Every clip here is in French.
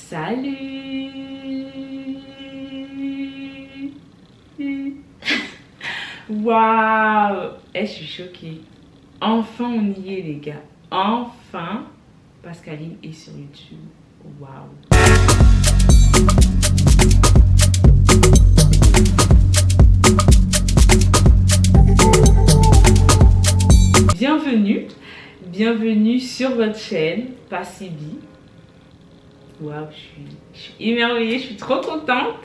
Salut. Waouh, je suis choquée. Enfin on y est les gars. Enfin Pascaline est sur YouTube. Waouh. Bienvenue sur votre chaîne Passibi. Waouh, je suis émerveillée, je suis trop contente.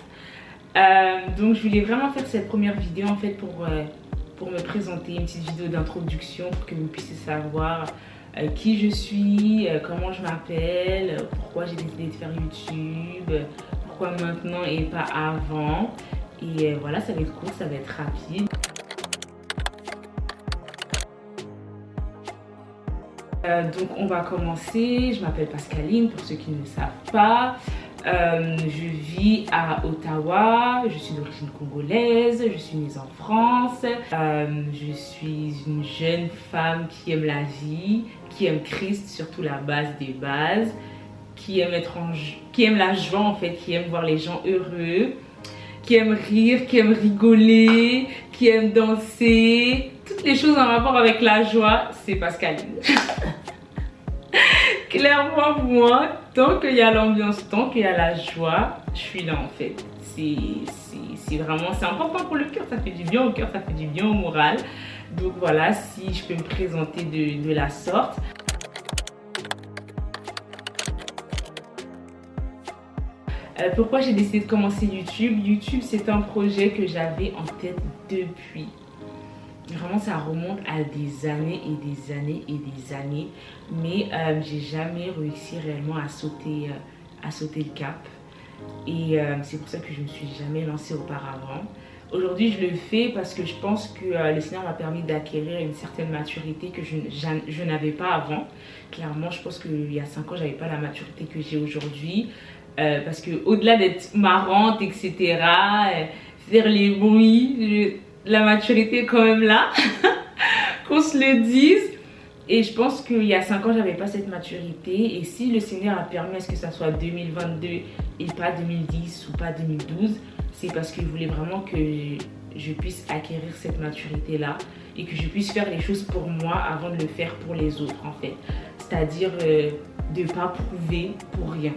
Donc je voulais vraiment faire cette première vidéo en fait pour me présenter, une petite vidéo d'introduction pour que vous puissiez savoir qui je suis, comment je m'appelle, pourquoi j'ai décidé de faire YouTube, pourquoi maintenant et pas avant. Et voilà, ça va être court, ça va être rapide. Donc on va commencer. Je m'appelle Pascaline pour ceux qui ne le savent pas. Je vis à Ottawa, je suis d'origine congolaise, je suis née en France. Je suis une jeune femme qui aime la vie, qui aime Christ, surtout la base des bases, qui aime la joie en fait, qui aime voir les gens heureux, qui aime rire, qui aime rigoler, qui aime danser. Toutes les choses en rapport avec la joie, c'est Pascaline. Clairement pour moi, tant qu'il y a l'ambiance, tant qu'il y a la joie, je suis là en fait. C'est vraiment, c'est important pour le cœur, ça fait du bien au cœur, ça fait du bien au moral. Donc voilà, si je peux me présenter de la sorte. Pourquoi j'ai décidé de commencer YouTube? YouTube, c'est un projet que j'avais en tête depuis. Vraiment, ça remonte à des années et des années et des années. Mais j'ai jamais réussi réellement à sauter le cap. Et c'est pour ça que je ne me suis jamais lancée auparavant. Aujourd'hui, je le fais parce que je pense que le Seigneur m'a permis d'acquérir une certaine maturité que je n'avais pas avant. Clairement, je pense qu'il y a 5 ans, je n'avais pas la maturité que j'ai aujourd'hui. Parce qu'au-delà d'être marrante, etc., faire les bruits, la maturité est quand même là, qu'on se le dise. Et je pense qu'il y a 5 ans, j'avais pas cette maturité. Et si le Seigneur a permis à ce que ça soit 2022 et pas 2010 ou pas 2012, c'est parce qu'il voulait vraiment que je puisse acquérir cette maturité-là et que je puisse faire les choses pour moi avant de le faire pour les autres, en fait. C'est-à-dire de ne pas prouver pour rien.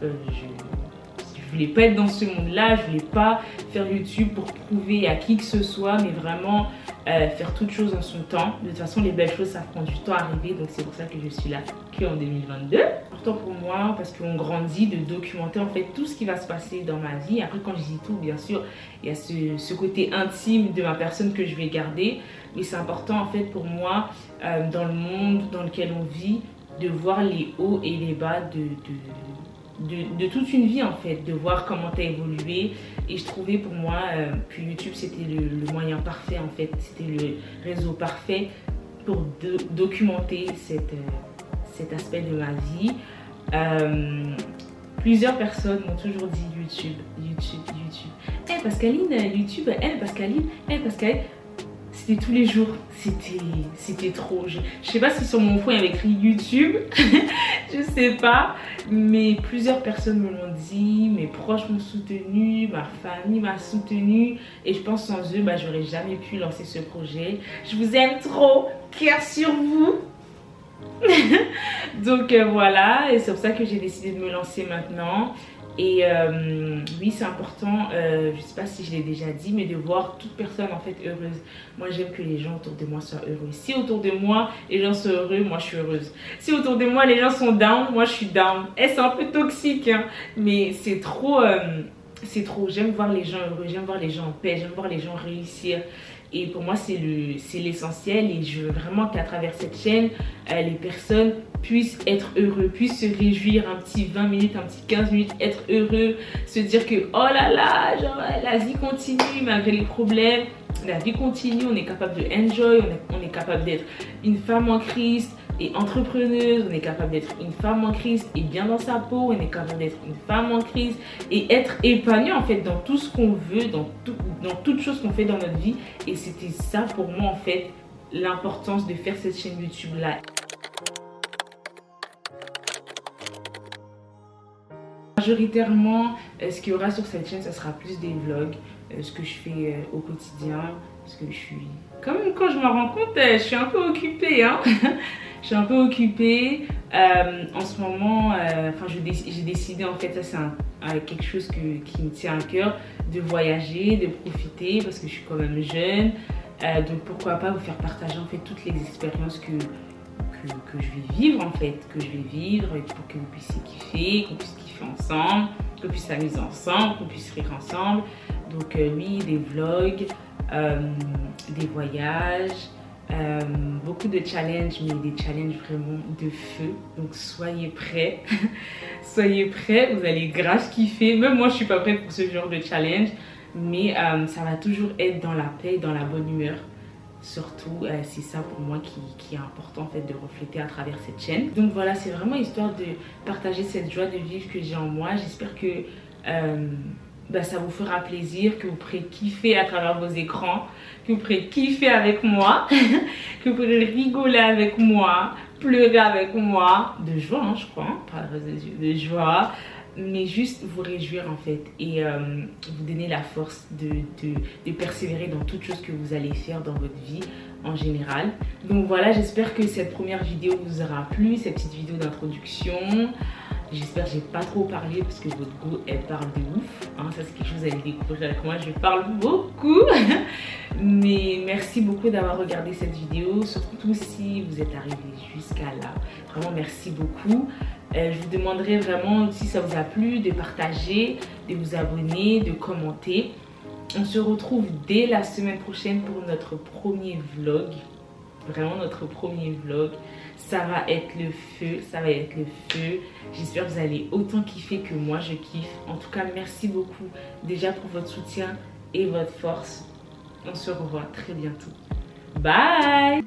Je voulais pas être dans ce monde-là, je voulais pas faire YouTube pour prouver à qui que ce soit, mais vraiment faire toutes choses en son temps. De toute façon, les belles choses, ça prend du temps à arriver, donc c'est pour ça que je suis là qu'en 2022. C'est important pour moi parce qu'on grandit de documenter en fait tout ce qui va se passer dans ma vie. Après, quand je dis tout, bien sûr, il y a ce côté intime de ma personne que je vais garder, mais c'est important en fait pour moi, dans le monde dans lequel on vit, de voir les hauts et les bas de toute une vie en fait, de voir comment tu as évolué. Et je trouvais pour moi que YouTube c'était le moyen parfait en fait, c'était le réseau parfait pour documenter cet aspect de ma vie. Plusieurs personnes m'ont toujours dit YouTube. Hey Pascaline, YouTube, hey Pascaline. C'était tous les jours, c'était trop. Je sais pas si sur mon fond il y avait écrit YouTube, je sais pas, mais plusieurs personnes me l'ont dit, mes proches m'ont soutenu, ma famille m'a soutenu, et je pense sans eux, j'aurais jamais pu lancer ce projet. Je vous aime trop, cœur sur vous. Donc voilà, et c'est pour ça que j'ai décidé de me lancer maintenant. Et oui, c'est important, je sais pas si je l'ai déjà dit, mais de voir toute personne en fait heureuse. Moi j'aime que les gens autour de moi soient heureux. Si autour de moi les gens sont heureux, moi je suis heureuse. Si autour de moi les gens sont down, moi je suis down. Et c'est un peu toxique, hein, mais c'est trop, j'aime voir les gens heureux, j'aime voir les gens en paix, j'aime voir les gens réussir. Et pour moi, c'est l'essentiel. Et je veux vraiment qu'à travers cette chaîne, les personnes puissent être heureux, puissent se réjouir un petit 20 minutes, un petit 15 minutes, être heureux, se dire que oh là là, genre, la vie continue malgré les problèmes. La vie continue, on est capable de enjoy, on est capable d'être une femme en Christ et entrepreneuse, on est capable d'être une femme en Christ et bien dans sa peau, on est capable d'être une femme en Christ et être épanouie en fait dans tout ce qu'on veut, dans toute chose qu'on fait dans notre vie. Et c'était ça pour moi en fait, l'importance de faire cette chaîne YouTube là. Majoritairement, ce qu'il y aura sur cette chaîne, ça sera plus des vlogs, ce que je fais au quotidien, parce que je suis... Comme quand je me rends compte, je suis un peu occupée, hein. Je suis un peu occupée. En ce moment, j'ai décidé, en fait, ça c'est quelque chose qui me tient à cœur, de voyager, de profiter, parce que je suis quand même jeune. Donc pourquoi pas vous faire partager en fait toutes les expériences que je vais vivre en fait, pour que vous puissiez kiffer, qu'on puisse kiffer ensemble, qu'on puisse s'amuser ensemble, qu'on puisse rire ensemble. Donc oui, des vlogs, des voyages, beaucoup de challenges, mais des challenges vraiment de feu. Donc soyez prêts, soyez prêts, vous allez grave kiffer. Même moi je suis pas prête pour ce genre de challenge, mais ça va toujours être dans la paix, dans la bonne humeur. Surtout, c'est ça pour moi qui est important en fait de refléter à travers cette chaîne. Donc voilà, c'est vraiment histoire de partager cette joie de vivre que j'ai en moi. J'espère que ça vous fera plaisir, que vous pourrez kiffer à travers vos écrans, que vous pourrez kiffer avec moi, que vous pourrez rigoler avec moi, pleurer avec moi, de joie hein, je crois, pas de joie. Mais juste vous réjouir en fait et vous donner la force de persévérer dans toute chose que vous allez faire dans votre vie en général. Donc voilà, j'espère que cette première vidéo vous aura plu, cette petite vidéo d'introduction. J'espère que j'ai pas trop parlé parce que votre go elle parle de ouf, hein, ça c'est quelque chose à découvrir avec moi, je parle beaucoup. Mais merci beaucoup d'avoir regardé cette vidéo, surtout si vous êtes arrivé jusqu'à là. Vraiment merci beaucoup. Je vous demanderai vraiment si ça vous a plu de partager, de vous abonner, de commenter. On se retrouve dès la semaine prochaine pour notre premier vlog. Vraiment notre premier vlog. Ça va être le feu, ça va être le feu. J'espère que vous allez autant kiffer que moi je kiffe. En tout cas, merci beaucoup déjà pour votre soutien et votre force. On se revoit très bientôt. Bye!